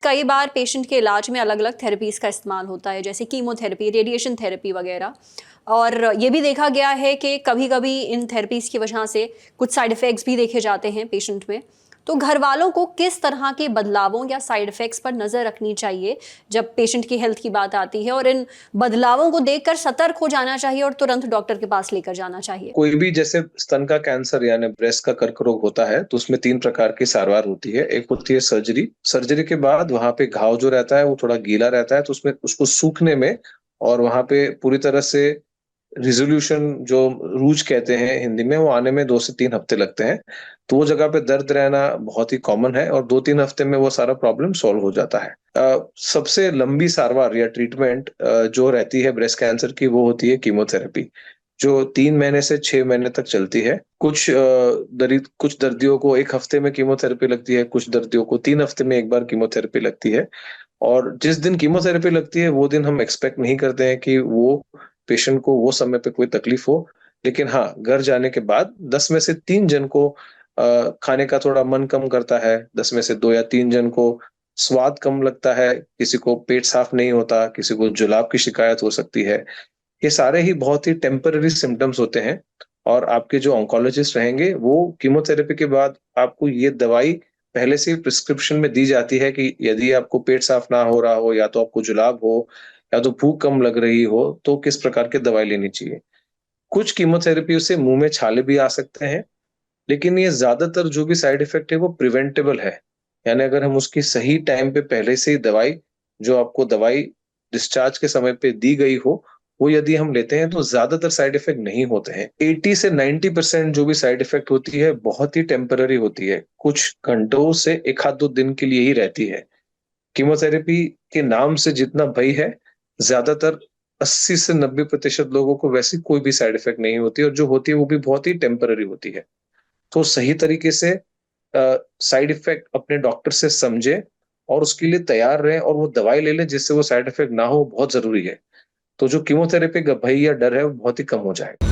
कई बार पेशेंट के इलाज में अलग-अलग थेरेपीज़ का इस्तेमाल होता है, जैसे कीमोथेरेपी, रेडिएशन थेरेपी वगैरह। और ये भी देखा गया है कि कभी-कभी इन थेरेपीज़ की वजह से कुछ साइड इफ़ेक्ट्स भी देखे जाते हैं पेशेंट में। तो घरवालों को किस तरह के बदलावों या साइड इफ़ेक्ट्स पर नज़र रखनी चाहिए, जब पेशेंट की हेल्थ की बात आती है, और इन बदलावों को देखकर सतर्क हो जाना चाहिए और तुरंत डॉक्टर के पास लेकर जाना चाहिए? कोई भी जैसे स्तन का कैंसर यानी ब्रेस्ट का कर्क रोग होता है, तो उसमें 3 प्रकार की सारवार होती है। एक होती है सर्जरी, सर्जरी के बाद वहाँ पे घाव जो रहता है वो थोड़ा गीला रहता है, तो उसमें उसको सूखने में और वहाँ पे पूरी तरह से रिज़ॉल्यूशन जो रूज कहते हैं हिंदी में, वो आने में 2 से 3 हफ्ते लगते हैं। तो वो जगह पे दर्द रहना बहुत ही कॉमन है और 2-3 हफ्ते में वो सारा प्रॉब्लम सॉल्व हो जाता है। सबसे लंबी सारवार या ट्रीटमेंट जो रहती है ब्रेस्ट कैंसर की, वो होती है कीमोथेरेपी, जो 3 महीने से 6 महीने तक चलती है। कुछ दर्दियों को 1 हफ्ते में कीमोथेरेपी लगती है, कुछ दर्दियों को 3 हफ्ते में 1 बार कीमोथेरेपी लगती है। और जिस दिन कीमोथेरेपी लगती है, वो दिन हम एक्सपेक्ट नहीं करते हैं कि वो पेशेंट को वो समय पे कोई तकलीफ हो। लेकिन हाँ, घर जाने के बाद 10 में से 3 जन को खाने का थोड़ा मन कम करता है, 10 में से 2 या 3 जन को स्वाद कम लगता है, किसी को पेट साफ नहीं होता, किसी को जुलाब की शिकायत हो सकती है। ये सारे ही बहुत ही टेम्परेरी सिम्पटम्स होते हैं और आपके जो ऑन्कोलॉजिस्ट रहेंगे, वो कीमोथेरेपी के बाद आपको ये दवाई पहले से ही प्रिस्क्रिप्शन में दी जाती है कि यदि आपको पेट साफ ना हो रहा हो, या तो आपको जुलाब हो, या तो भूख कम लग रही हो, तो किस प्रकार की दवाई लेनी चाहिए। कुछ कीमोथेरेपी से मुँह में छाले भी आ सकते हैं, लेकिन ये ज़्यादातर जो भी साइड इफ़ेक्ट है वो प्रिवेंटेबल है। यानी अगर हम उसकी सही टाइम पे पहले से ही दवाई, जो आपको दवाई डिस्चार्ज के समय पे दी गई हो, वो यदि हम लेते हैं तो ज़्यादातर साइड इफ़ेक्ट नहीं होते हैं। 80 से 90% जो भी साइड इफ़ेक्ट होती है बहुत ही टेम्परेरी होती है। कुछ घंटों से 1 आध 2 दिन के लिए ही रहती है। कीमोथेरेपी के नाम से जितना भय है, ज़्यादातर 80 से 90% लोगों को वैसी कोई भी साइड इफ़ेक्ट नहीं होती, और जो होती है वो भी बहुत ही टेम्परेरी होती है। तो सही तरीके से साइड इफ़ेक्ट अपने डॉक्टर से समझें और उसके लिए तैयार रहें और वो दवाई ले लें जिससे वो साइड इफ़ेक्ट ना हो, बहुत ज़रूरी है। तो जो कीमोथेरेपी का भय या डर है वो बहुत ही कम हो जाएगा।